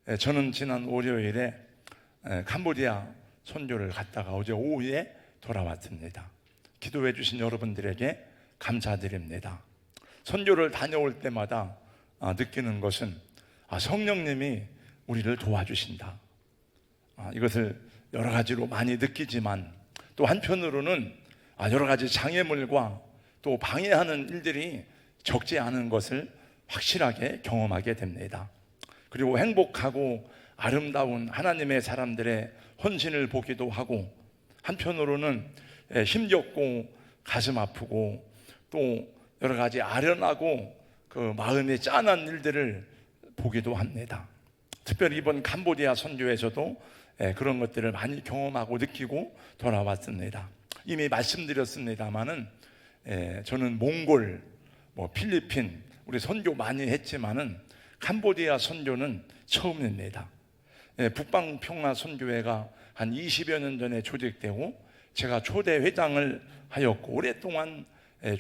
저는 지난 월요일에 캄보디아 선교를 갔다가 어제 오후에 돌아왔습니다. 기도해 주신 여러분들에게 감사드립니다. 선교를 다녀올 때마다 느끼는 것은 성령님이 우리를 도와주신다. 이것을 여러 가지로 많이 느끼지만 또 한편으로는 여러 가지 장애물과 또 방해하는 일들이 적지 않은 것을 확실하게 경험하게 됩니다. 그리고 행복하고 아름다운 하나님의 사람들의 헌신을 보기도 하고, 한편으로는 힘겹고 가슴 아프고 또 여러 가지 아련하고 그 마음이 짠한 일들을 보기도 합니다. 특별히 이번 캄보디아 선교에서도 그런 것들을 많이 경험하고 느끼고 돌아왔습니다. 이미 말씀드렸습니다마는 저는 몽골, 필리핀 우리 선교 많이 했지만은 캄보디아 선교는 처음입니다. 북방평화 선교회가 한 20여 년 전에 조직되고 제가 초대 회장을 하였고 오랫동안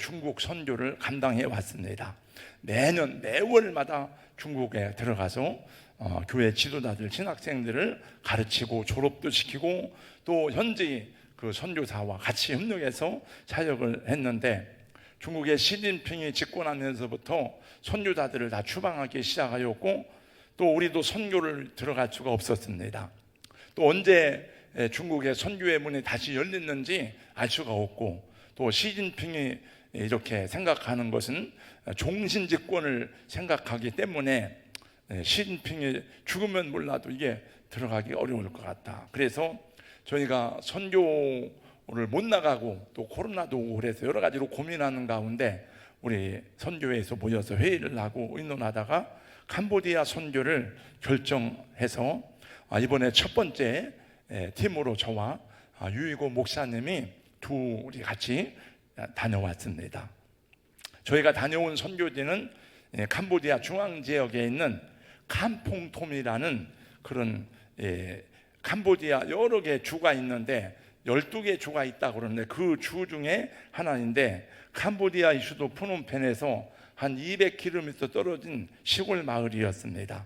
중국 선교를 감당해 왔습니다. 매년 매월마다 중국에 들어가서 교회 지도자들, 신학생들을 가르치고 졸업도 시키고 또 현지 그 선교사와 같이 협력해서 사역을 했는데, 중국의 시진핑이 집권하면서부터 선교사들을 다 추방하기 시작하였고 또 우리도 선교를 들어갈 수가 없었습니다. 또 언제 중국의 선교의 문이 다시 열렸는지 알 수가 없고, 또 시진핑이 이렇게 생각하는 것은 종신집권을 생각하기 때문에 시진핑이 죽으면 몰라도 이게 들어가기 어려울 것 같다. 그래서 저희가 선교를 못 나가고 또 코로나도 오고 그래서 여러 가지로 고민하는 가운데 우리 선교회에서 모여서 회의를 하고 의논하다가 캄보디아 선교를 결정해서 이번에 첫 번째 팀으로 저와 유이고 목사님이 둘이 같이 다녀왔습니다. 저희가 다녀온 선교지는 캄보디아 중앙 지역에 있는 캄퐁톰이라는 그런 캄보디아 여러 개 주가 있는데 12개 주가 있다고 그러는데 그 주 중에 하나인데, 캄보디아 수도 프놈펜에서 한 200km 떨어진 시골 마을이었습니다.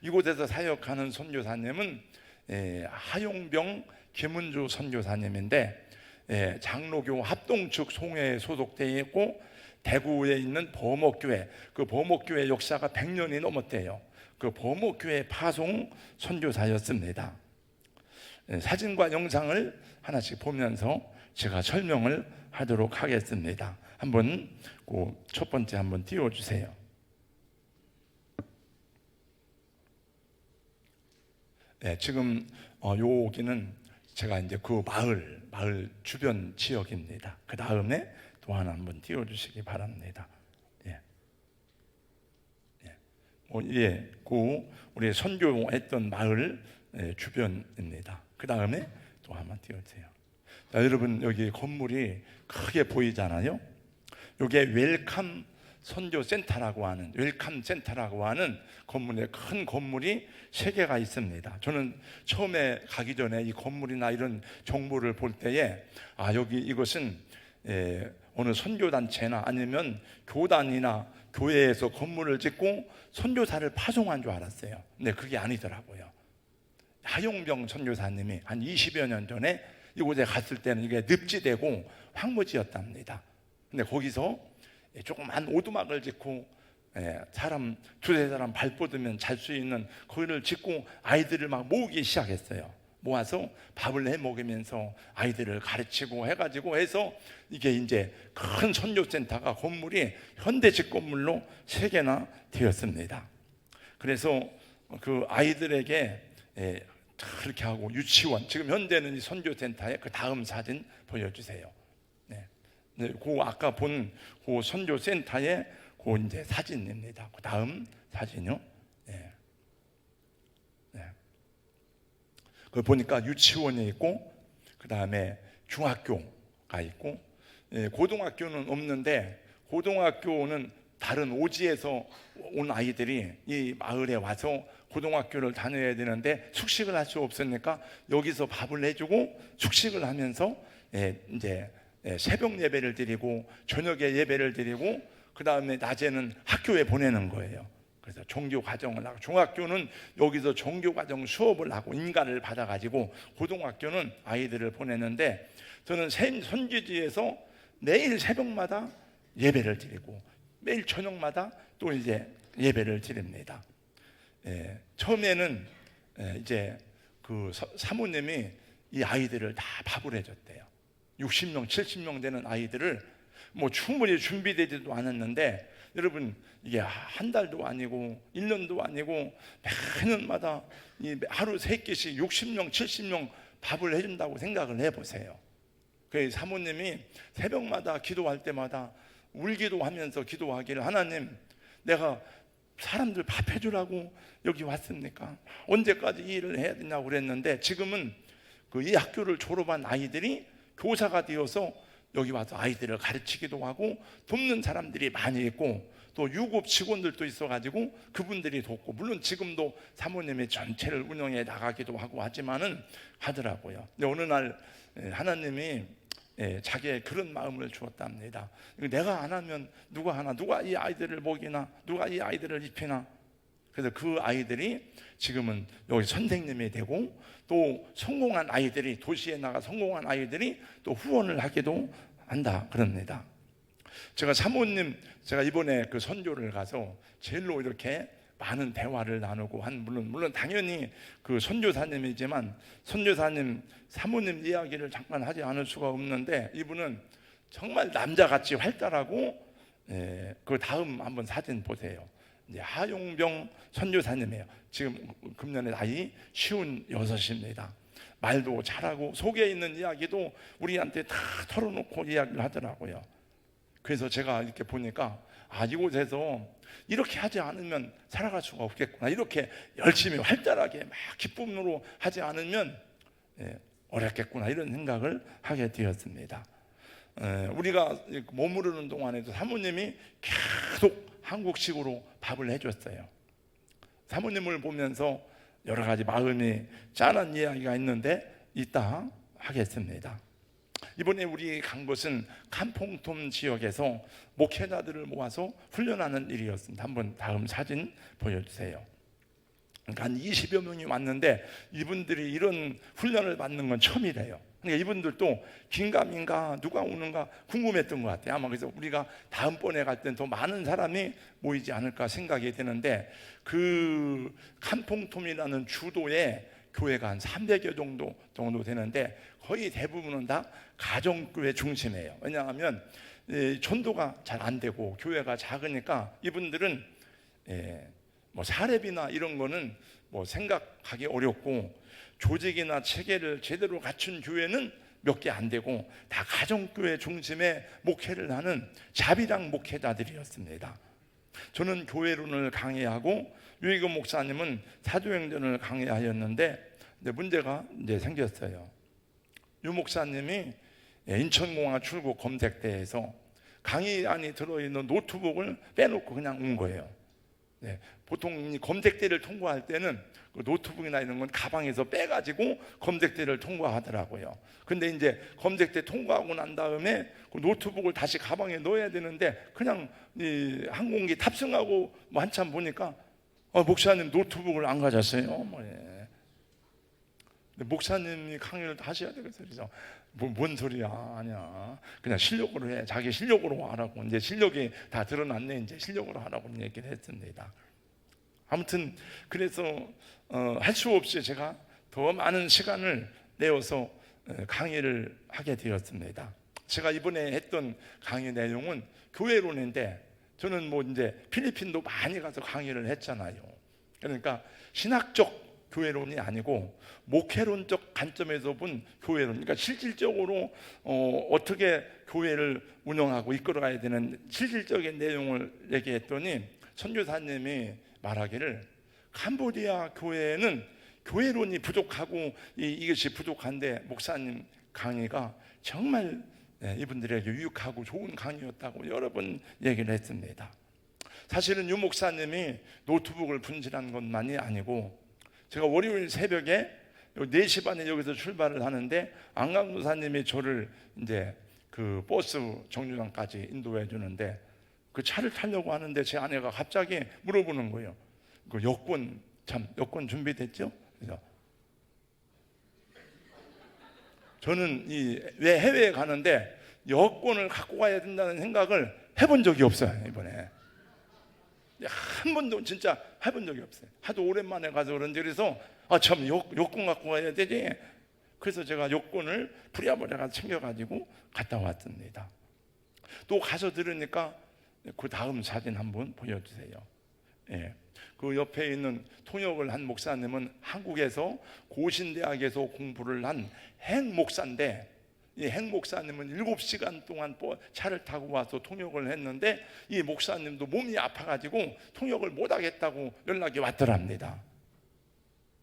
이곳에서 사역하는 선교사님은 하용병 김은주 선교사님인데 장로교 합동측 송회에 소속되어 있고 대구에 있는 범옥교회, 그 범옥교회 역사가 100년이 넘었대요. 그 범옥교회 파송 선교사였습니다. 사진과 영상을 하나씩 보면서 제가 설명을 하도록 하겠습니다. 한번 그 첫 번째 한번 띄워주세요. 지금 여기는 제가 이제 그 마을 주변 지역입니다. 그 다음에 또 하나 한번 띄워주시기 바랍니다. 그 우리 선교했던 마을 주변입니다. 그 다음에 또 한번 띄워주세요. 자, 여러분 여기 건물이 크게 보이잖아요. 이게 웰컴 선교센터라고 하는, 웰컴 센터라고 하는 건물에 큰 건물이 3개가 있습니다. 저는 처음에 가기 전에 이 건물이나 이런 정보를 볼 때에 여기 이것은 어느 선교단체나 아니면 교단이나 교회에서 건물을 짓고 선교사를 파송한 줄 알았어요. 근데 그게 아니더라고요. 하용병 선교사님이 한 20여 년 전에 이곳에 갔을 때는 이게 늪지대고 황무지였답니다. 근데 거기서 조그만 오두막을 짓고 사람 두세 사람 발 뻗으면 잘 수 있는 거기를 짓고 아이들을 막 모으기 시작했어요. 모아서 밥을 해 먹이면서 아이들을 가르치고 해가지고 해서 이게 이제 큰 선교센터가 건물이 현대식 건물로 3개나 되었습니다. 그래서 그 아이들에게 그렇게 하고 유치원, 지금 현재는 이 선교센터의 그 다음 사진 보여주세요. 그 아까 본 그 선교센터의 그 이제 사진입니다. 그 다음 사진요. 그 보니까 유치원이 있고 그 다음에 중학교가 있고 고등학교는 없는데, 고등학교는 다른 오지에서 온 아이들이 이 마을에 와서 고등학교를 다녀야 되는데 숙식을 할 수 없으니까 여기서 밥을 해주고 숙식을 하면서 이제 새벽 예배를 드리고 저녁에 예배를 드리고 그 다음에 낮에는 학교에 보내는 거예요. 그래서 종교 과정을 하고, 중학교는 여기서 종교 과정 수업을 하고 인가를 받아가지고, 고등학교는 아이들을 보냈는데, 저는 선교지에서 매일 새벽마다 예배를 드리고 매일 저녁마다 또 이제 예배를 드립니다. 처음에는 이제 그 사모님이 이 아이들을 다 밥을 해줬대요. 60명, 70명 되는 아이들을 뭐 충분히 준비되지도 않았는데, 여러분 이게 한 달도 아니고 1년도 아니고 매년마다 하루 3끼씩 60명, 70명 밥을 해준다고 생각을 해보세요. 그 사모님이 새벽마다 기도할 때마다 울기도 하면서 기도하기를, 하나님, 내가 사람들 밥 해주라고 여기 왔습니까? 언제까지 이 일을 해야 되냐고 그랬는데, 지금은 이 학교를 졸업한 아이들이 교사가 되어서 여기 와서 아이들을 가르치기도 하고 돕는 사람들이 많이 있고, 또 유급 직원들도 있어가지고 그분들이 돕고, 물론 지금도 사모님이 전체를 운영해 나가기도 하고 하지만은 하더라고요. 근데 어느 날 하나님이 자기의 그런 마음을 주었답니다. 내가 안 하면 누가 하나? 누가 이 아이들을 먹이나? 누가 이 아이들을 입히나? 그래서 그 아이들이 지금은 여기 선생님이 되고, 또 성공한 아이들이, 도시에 나가 성공한 아이들이 또 후원을 하기도 한다 그럽니다. 제가 사모님, 제가 이번에 그 선교를 가서 제일로 이렇게 많은 대화를 나누고 한, 물론 당연히 그 선교사님이지만 선교사님 사모님 이야기를 잠깐 하지 않을 수가 없는데, 이분은 정말 남자같이 활달하고, 그 다음 한번 사진 보세요. 이제 하용병 선교사님이에요. 지금 금년에 나이 56입니다. 말도 잘하고 속에 있는 이야기도 우리한테 다 털어놓고 이야기를 하더라고요. 그래서 제가 이렇게 보니까, 이곳에서 이렇게 하지 않으면 살아갈 수가 없겠구나, 이렇게 열심히 활달하게 막 기쁨으로 하지 않으면 어렵겠구나, 이런 생각을 하게 되었습니다. 우리가 머무르는 동안에도 사모님이 계속 한국식으로 밥을 해줬어요. 사모님을 보면서 여러 가지 마음이 짠한 이야기가 있는데 이따 하겠습니다. 이번에 우리 간 곳은 캄퐁톰 지역에서 목회자들을 모아서 훈련하는 일이었습니다. 한번 다음 사진 보여주세요. 그러니까 한 20여 명이 왔는데, 이분들이 이런 훈련을 받는 건 처음이래요. 그러니까 이분들도 긴가민가 누가 오는가 궁금했던 것 같아요. 아마 그래서 우리가 다음번에 갈 때는 더 많은 사람이 모이지 않을까 생각이 드는데, 그 캄퐁톰이라는 주도에 교회가 한 300여 정도 되는데, 거의 대부분은 다 가정교회 중심이에요. 왜냐하면 전도가 잘 안 되고 교회가 작으니까 이분들은 뭐 사례비나 이런 거는 뭐 생각하기 어렵고, 조직이나 체계를 제대로 갖춘 교회는 몇 개 안 되고 다 가정교회 중심의 목회를 하는 자비랑 목회자들이었습니다. 저는 교회론을 강의하고 유희금 목사님은 사도행전을 강의하였는데, 문제가 이제 생겼어요. 유 목사님이 인천공항 출국 검색대에서 강의 안에 들어있는 노트북을 빼놓고 그냥 온 거예요. 보통 검색대를 통과할 때는 그 노트북이나 이런 건 가방에서 빼가지고 검색대를 통과하더라고요. 근데 이제 검색대 통과하고 난 다음에 그 노트북을 다시 가방에 넣어야 되는데, 그냥 이 항공기 탑승하고 뭐 한참 보니까 목사님 노트북을 안 가졌어요. 목사님이 강의를 하셔야 되겠어요. 뭔 소리야, 아니야. 그냥 실력으로 해. 자기 실력으로 하라고. 이제 실력이 다 드러났네. 이제 실력으로 하라고 얘기를 했습니다. 아무튼 그래서 할 수 없이 제가 더 많은 시간을 내어서 강의를 하게 되었습니다. 제가 이번에 했던 강의 내용은 교회론인데, 저는 뭐 이제 필리핀도 많이 가서 강의를 했잖아요. 그러니까 신학적 교회론이 아니고 목회론적 관점에서 본 교회론, 그러니까 실질적으로 어떻게 교회를 운영하고 이끌어가야 되는 실질적인 내용을 얘기했더니, 선교사님이 말하기를 캄보디아 교회는 교회론이 부족하고 이것이 부족한데, 목사님 강의가 정말 이분들에게 유익하고 좋은 강의였다고 여러 번 얘기를 했습니다. 사실은 유 목사님이 노트북을 분실한 것만이 아니고, 제가 월요일 새벽에 4시 반에 여기서 출발을 하는데, 안강도사님이 저를 이제 그 버스 정류장까지 인도해 주는데, 그 차를 타려고 하는데 제 아내가 갑자기 물어보는 거예요. 그 여권, 참 여권 준비됐죠? 그래서 저는 왜 해외에 가는데 여권을 갖고 가야 된다는 생각을 해본 적이 없어요. 이번에 한 번도 진짜 해본 적이 없어요. 하도 오랜만에 가서 그런지. 그래서 참 여권 갖고 가야 되지. 그래서 제가 여권을 부랴부랴 챙겨가지고 갔다 왔습니다. 또 가서 들으니까 그 다음 사진 한번 보여주세요. 예. 그 옆에 있는 통역을 한 목사님은 한국에서 고신대학에서 공부를 한 핵목사인데, 이 핵목사님은 7시간 동안 차를 타고 와서 통역을 했는데, 이 목사님도 몸이 아파가지고 통역을 못하겠다고 연락이 왔더랍니다.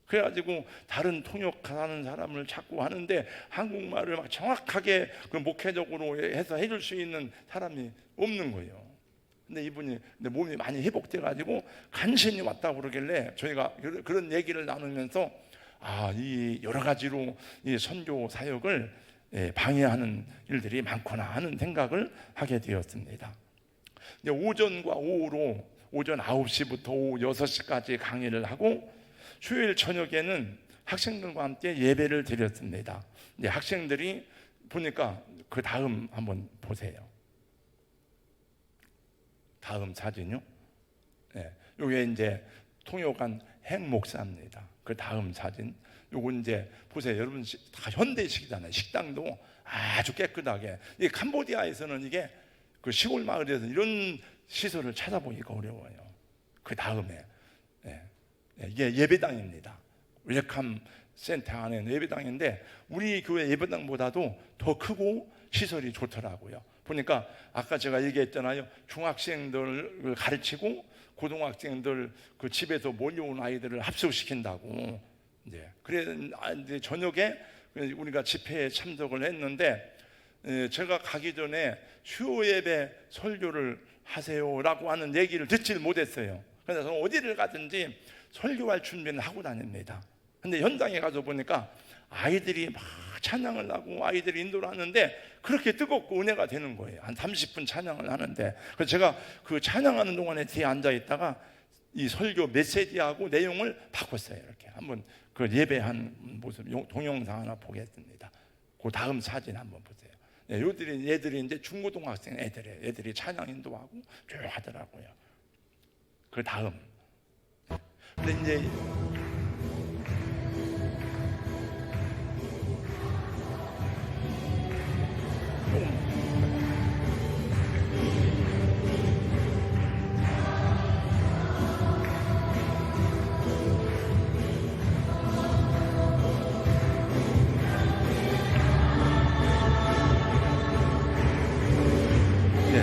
그래가지고 다른 통역하는 사람을 찾고 하는데 한국말을 막 정확하게 그 목회적으로 해서 해줄 수 있는 사람이 없는 거예요. 근데 이분이 몸이 많이 회복돼가지고 간신히 왔다고 그러길래 저희가 그런 얘기를 나누면서 이 여러 가지로 이 선교 사역을 방해하는 일들이 많구나 하는 생각을 하게 되었습니다. 오전과 오후로 오전 9시부터 오후 6시까지 강의를 하고 수요일 저녁에는 학생들과 함께 예배를 드렸습니다. 학생들이 보니까 그 다음 한번 보세요. 다음 사진요. 요게 이제 통역한 핵목사입니다. 그 다음 사진. 요거 이제 보세요. 여러분 다 현대식이잖아요. 식당도 아주 깨끗하게. 이 캄보디아에서는 이게 그 시골 마을에서 이런 시설을 찾아보기가 어려워요. 그 다음에 이게 예배당입니다. 웰컴 센터 안에 예배당인데 우리 교회 예배당보다도 더 크고 시설이 좋더라고요. 보니까 아까 제가 얘기했잖아요. 중학생들을 가르치고 고등학생들 그 집에서 몰려온 아이들을 합숙시킨다고. 그래 저녁에 우리가 집회에 참석을 했는데 제가 가기 전에 수요 예배 설교를 하세요라고 하는 얘기를 듣질 못했어요. 그래서 저는 어디를 가든지 설교할 준비는 하고 다닙니다. 근데 현장에 가서 보니까 아이들이 막 찬양을 하고 아이들이 인도를 하는데 그렇게 뜨겁고 은혜가 되는 거예요. 한 30분 찬양을 하는데, 그래서 제가 그 찬양하는 동안에 뒤에 앉아 있다가 이 설교 메시지하고 내용을 바꿨어요. 이렇게 한번 그 예배한 모습 동영상 하나 보겠습니다. 그 다음 사진 한번 보세요. 얘들이 이제 중고등학생 애들이 찬양 인도하고 쭉 하더라고요. 그 다음. 근데 이제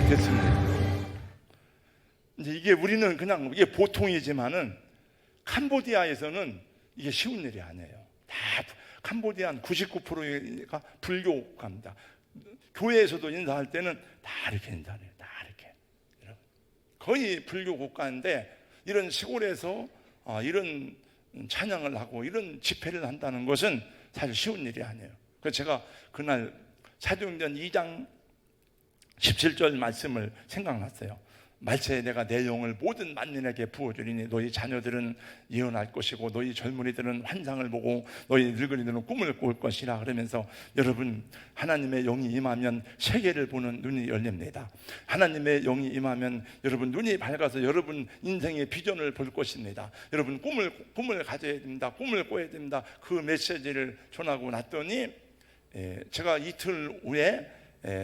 됐습니다. 이제 이게 우리는 그냥 이게 보통이지만은 캄보디아에서는 이게 쉬운 일이 아니에요. 다 캄보디아 한 99%가 불교가입니다. 교회에서도 인사할 때는 다 이렇게 인사해요. 다 이렇게. 거의 불교 국가인데 이런 시골에서 이런 찬양을 하고 이런 집회를 한다는 것은 사실 쉬운 일이 아니에요. 그래서 제가 그날 사도행전 2장 17절 말씀을 생각났어요. 말세에 내가 내 영을 모든 만민에게 부어주리니 너희 자녀들은 예언할 것이고 너희 젊은이들은 환상을 보고 너희 늙은이들은 꿈을 꿀 것이라. 그러면서 여러분, 하나님의 영이 임하면 세계를 보는 눈이 열립니다. 하나님의 영이 임하면 여러분 눈이 밝아서 여러분 인생의 비전을 볼 것입니다. 여러분 꿈을 가져야 됩니다. 꿈을 꿔야 됩니다. 그 메시지를 전하고 났더니 제가 이틀 후에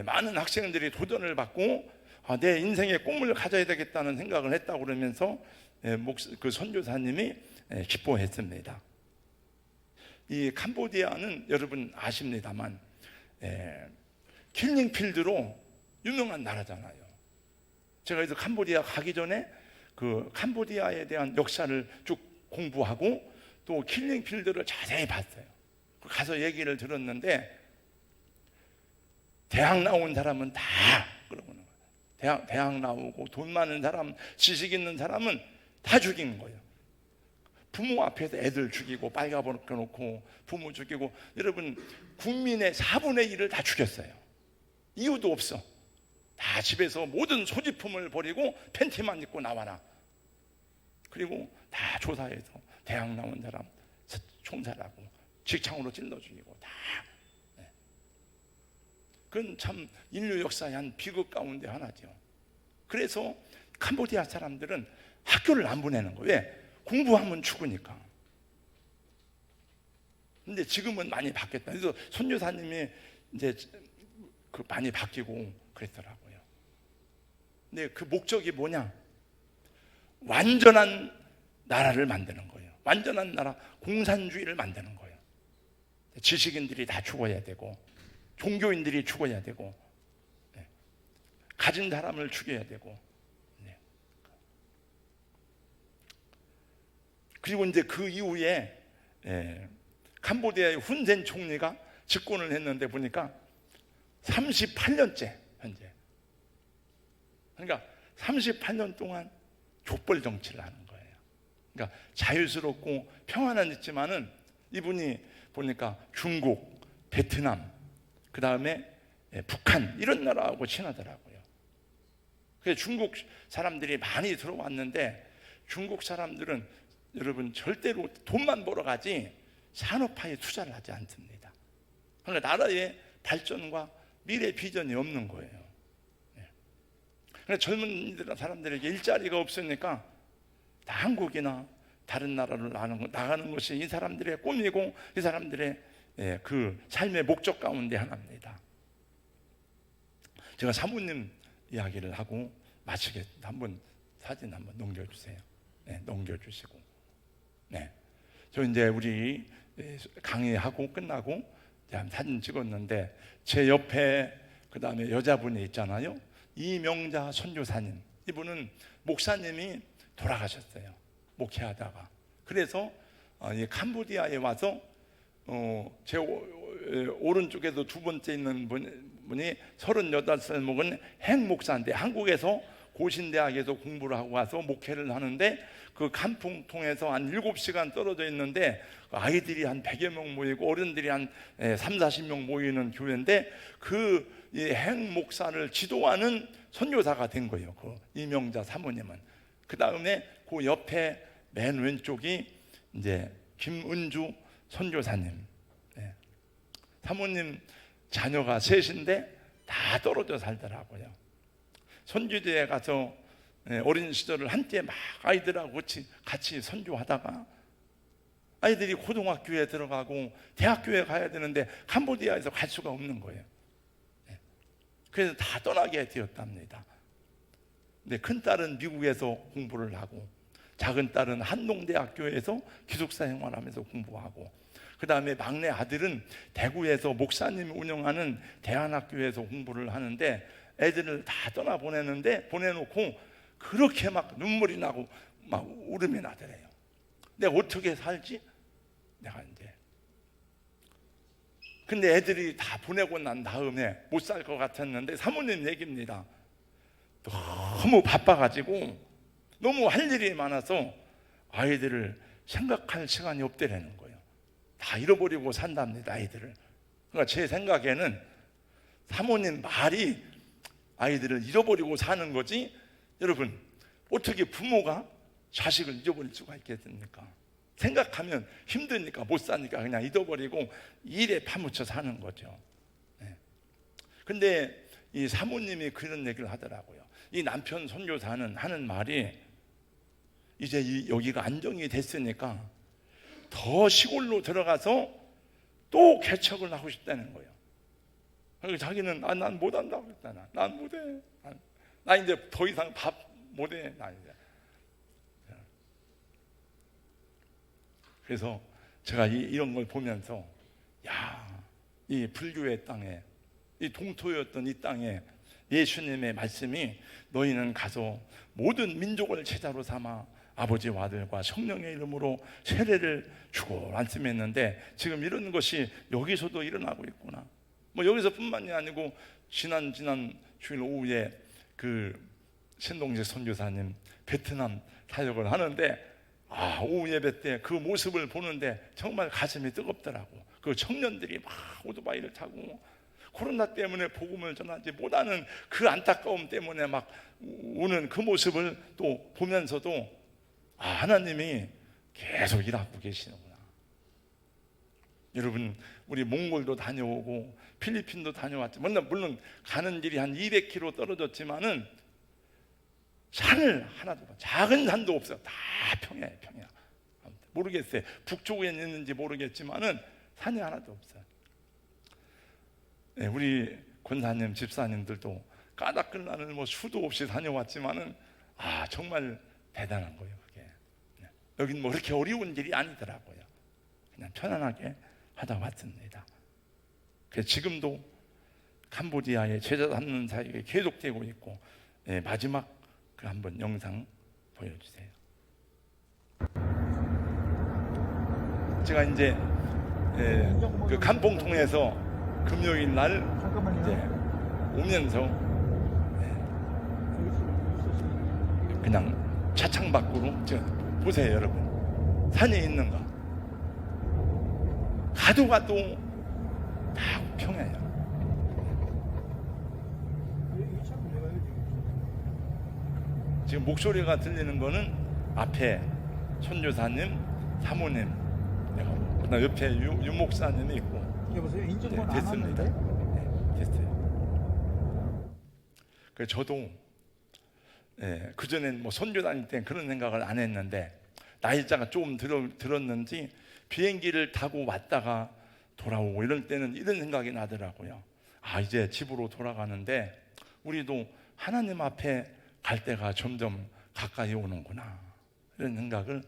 많은 학생들이 도전을 받고 내 인생의 꿈을 가져야 되겠다는 생각을 했다고 그러면서 그 선교사님이 기뻐했습니다. 이 캄보디아는 여러분 아십니다만 킬링필드로 유명한 나라잖아요. 제가 그래서 캄보디아 가기 전에 그 캄보디아에 대한 역사를 쭉 공부하고 또 킬링필드를 자세히 봤어요. 가서 얘기를 들었는데 대학 나온 사람은 다 그러는 거예요. 대학 나오고 돈 많은 사람, 지식 있는 사람은 다 죽이는 거예요. 부모 앞에서 애들 죽이고 빨가벗겨 놓고 부모 죽이고, 여러분 국민의 4분의 1을 다 죽였어요. 이유도 없어. 다 집에서 모든 소지품을 버리고 팬티만 입고 나와라. 그리고 다 조사해서 대학 나온 사람 총살하고 직창으로 찔러 죽이고 다. 그건 참 인류 역사의 한 비극 가운데 하나죠. 그래서 캄보디아 사람들은 학교를 안 보내는 거예요. 왜? 공부하면 죽으니까. 근데 지금은 많이 바뀌었다. 그래서 선교사님이 이제 그 많이 바뀌고 그랬더라고요. 근데 그 목적이 뭐냐? 완전한 나라를 만드는 거예요. 완전한 나라, 공산주의를 만드는 거예요. 지식인들이 다 죽어야 되고, 종교인들이 죽어야 되고, 가진 사람을 죽여야 되고. 그리고 이제 그 이후에 캄보디아의 훈센 총리가 집권을 했는데 보니까 38년째 현재. 그러니까 38년 동안 족벌 정치를 하는 거예요. 그러니까 자유스럽고 평안은 있지만은 이분이 보니까 중국, 베트남, 그 다음에 북한 이런 나라하고 친하더라고요. 그래서 중국 사람들이 많이 들어왔는데 중국 사람들은 여러분 절대로 돈만 벌어가지 산업화에 투자를 하지 않습니다. 그러니까 나라의 발전과 미래 비전이 없는 거예요. 그러니까 젊은 사람들에게 일자리가 없으니까 다 한국이나 다른 나라로 나가는 것이 이 사람들의 꿈이고 이 사람들의 그 삶의 목적 가운데 하나입니다. 제가 사모님 이야기를 하고 마치겠습니다. 한번 사진 한번 넘겨주세요. 넘겨주시고. 저 이제 우리 강의하고 끝나고 사진 찍었는데 제 옆에 그 다음에 여자분이 있잖아요. 이명자 선교사님. 이분은 목사님이 돌아가셨어요. 목회하다가. 그래서 이 캄보디아에 와서 제 오른쪽에도 두 번째 있는 분이 38살 먹은 행 목사인데 한국에서 고신대학에서 공부를 하고 와서 목회를 하는데 그 간풍통에서 한 7시간 떨어져 있는데 아이들이 한 100여 명 모이고 어른들이 한 30-40명 모이는 교회인데 그 행 목사를 지도하는 선교사가 된 거예요. 그 이명자 사모님은. 그 다음에 그 옆에 맨 왼쪽이 이제 김은주 선교사님. 사모님 자녀가 셋인데 다 떨어져 살더라고요. 선교지에 가서 어린 시절을 한때 막 아이들하고 같이 선교하다가 아이들이 고등학교에 들어가고 대학교에 가야 되는데 캄보디아에서 갈 수가 없는 거예요. 그래서 다 떠나게 되었답니다. 근데 큰 딸은 미국에서 공부를 하고 작은 딸은 한동대학교에서 기숙사 생활하면서 공부하고 그 다음에 막내 아들은 대구에서 목사님이 운영하는 대안학교에서 공부를 하는데 애들을 다 떠나보내는데 보내놓고 그렇게 막 눈물이 나고 막 울음이 나더래요. 내가 어떻게 살지? 내가 이제 근데 애들이 다 보내고 난 다음에 못 살 것 같았는데 사모님 얘기입니다. 너무 바빠가지고 너무 할 일이 많아서 아이들을 생각할 시간이 없대라는 거예요. 다 잃어버리고 산답니다, 아이들을. 그러니까 제 생각에는 사모님 말이 아이들을 잃어버리고 사는 거지. 여러분 어떻게 부모가 자식을 잊어버릴 수가 있겠습니까? 생각하면 힘드니까 못 사니까 그냥 잊어버리고 일에 파묻혀 사는 거죠. 근데 이 사모님이 그런 얘기를 하더라고요. 이 남편 선교사는 하는 말이 이제 여기가 안정이 됐으니까 더 시골로 들어가서 또 개척을 하고 싶다는 거예요. 그리고 자기는 난 못한다고 했잖아. 난 못해. 나 이제 더 이상 밥 못해. 나 이제. 그래서 제가 이런 걸 보면서 이 불교의 땅에 이 동토였던 이 땅에 예수님의 말씀이 너희는 가서 모든 민족을 제자로 삼아 아버지와 아들과 성령의 이름으로 세례를 주고 말씀했는데 지금 이런 것이 여기서도 일어나고 있구나. 뭐 여기서뿐만이 아니고 지난 주일 오후에 그 신동재 선교사님 베트남 사역을 하는데 오후 예배 때 그 모습을 보는데 정말 가슴이 뜨겁더라고. 그 청년들이 막 오토바이를 타고 코로나 때문에 복음을 전하지 못하는 그 안타까움 때문에 막 우는 그 모습을 또 보면서도 하나님이 계속 일하고 계시는구나. 여러분, 우리 몽골도 다녀오고 필리핀도 다녀왔지만 물론 가는 길이 한 200km 떨어졌지만은 산을 하나도 작은 산도 없어요. 다 평야예요, 평야. 모르겠어요. 북쪽에 있는지 모르겠지만은 산이 하나도 없어요. 네, 우리 권사님, 집사님들도 까닭끝나는 수도 없이 다녀왔지만은 정말 대단한 거예요, 그게. 여긴 그렇게 어려운 길이 아니더라고요. 그냥 편안하게 하다 왔습니다. 그래서 지금도 캄보디아에 제자 삼는 사역이 계속되고 있고, 마지막 그 한번 영상 보여주세요. 제가 이제 그 간봉통에서 금요일 날 이제 오면서 그냥 차창 밖으로 보세요, 여러분. 산에 있는 거 가도 다 평야예요. 지금 목소리가 들리는 거는 앞에 선교사님, 사모님, 그다음 옆에 유 목사님이 있고. 여보세요? 인증권 안 됐습니다. 왔는데? 됐어요. 그래서 저도 그 전엔 선교 다닐 때 그런 생각을 안 했는데 나이자가 조금 들었는지 비행기를 타고 왔다가 돌아오고 이럴 때는 이런 생각이 나더라고요. 이제 집으로 돌아가는데 우리도 하나님 앞에 갈 때가 점점 가까이 오는구나, 이런 생각을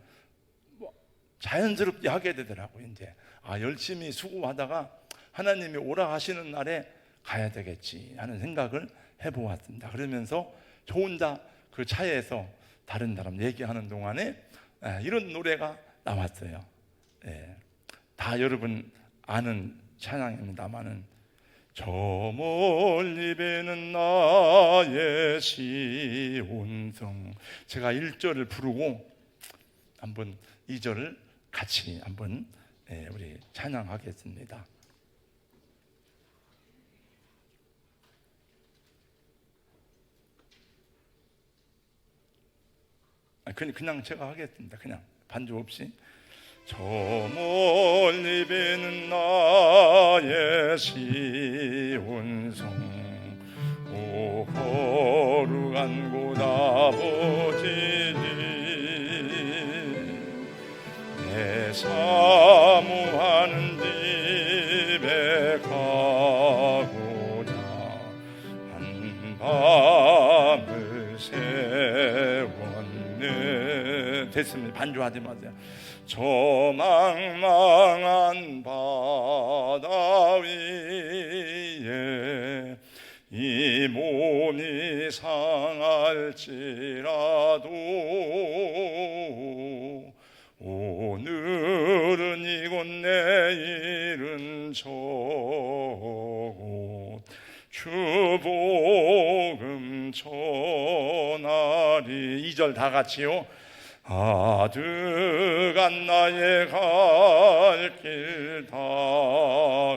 자연스럽게 하게 되더라고요. 이제 열심히 수고하다가 하나님이 오라 하시는 날에 가야 되겠지 하는 생각을 해보았습니다. 그러면서 저 혼자 그 차에서 다른 사람 얘기하는 동안에 이런 노래가 나왔어요. 다 여러분 아는 찬양입니다만은, 저 멀리 배는 나의 시온성. 제가 1절을 부르고 한번 2절을 같이 한번 우리 찬양하겠습니다. 그냥 제가 하겠습니다. 그냥 반주 없이. 저 멀리 배는 나의 시온성, 오 거룩한 곳 아버지니, 내 사모하는 집에 가고자 한 밤을 세웠네. 됐습니다. 반주하지 마세요. 저 망망한 바다 위에 이 몸이 상할지라도 오늘은 이곳 내일은 저곳 주 복음 전하리. 2절 다 같이요. 아득한 나의 갈 길 다가고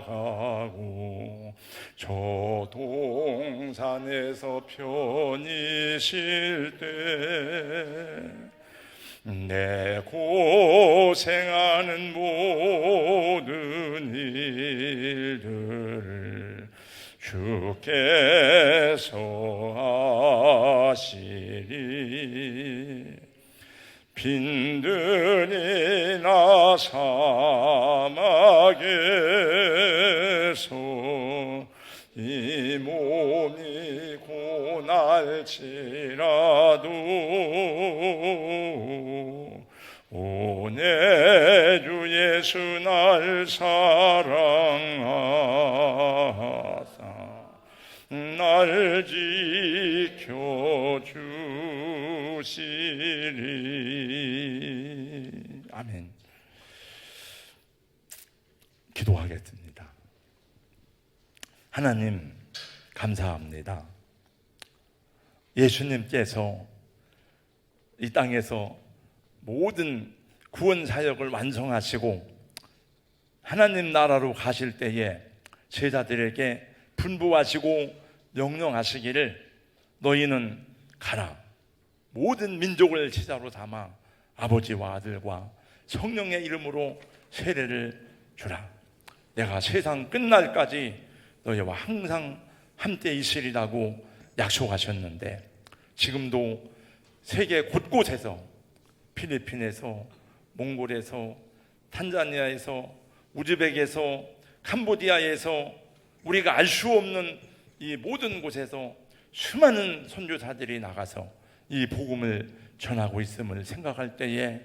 저 동산에서 편히 쉴 때 내 고생하는 모든 일들을 주께서 하시리. 빈들이나 사막에서 이 몸이 고날지라도 오 내 주 예수 날 사랑하사 날 지켜주시리. 아멘. 기도하겠습니다. 하나님 감사합니다. 예수님께서 이 땅에서 모든 구원 사역을 완성하시고 하나님 나라로 가실 때에 제자들에게 분부하시고 명령하시기를 너희는 가라, 모든 민족을 제자로 삼아 아버지와 아들과 성령의 이름으로 세례를 주라. 내가 세상 끝날까지 너희와 항상 함께 있으리라고 약속하셨는데, 지금도 세계 곳곳에서, 필리핀에서, 몽골에서, 탄자니아에서, 우즈벡에서, 캄보디아에서, 우리가 알 수 없는 이 모든 곳에서 수많은 선교사들이 나가서 이 복음을 전하고 있음을 생각할 때에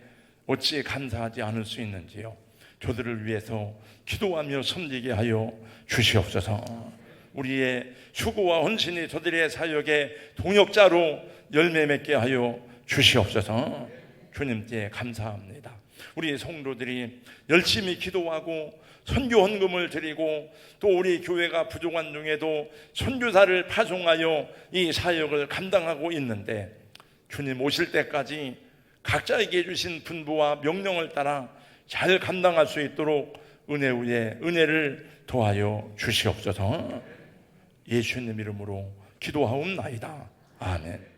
어찌 감사하지 않을 수 있는지요. 저들을 위해서 기도하며 섬기게 하여 주시옵소서. 우리의 수고와 헌신이 저들의 사역의 동역자로 열매 맺게 하여 주시옵소서. 주님께 감사합니다. 우리 성도들이 열심히 기도하고 선교 헌금을 드리고, 또 우리 교회가 부족한 중에도 선교사를 파송하여 이 사역을 감당하고 있는데, 주님 오실 때까지 각자에게 주신 분부와 명령을 따라 잘 감당할 수 있도록 은혜 위에 은혜를 더하여 주시옵소서. 예수님 이름으로 기도하옵나이다. 아멘.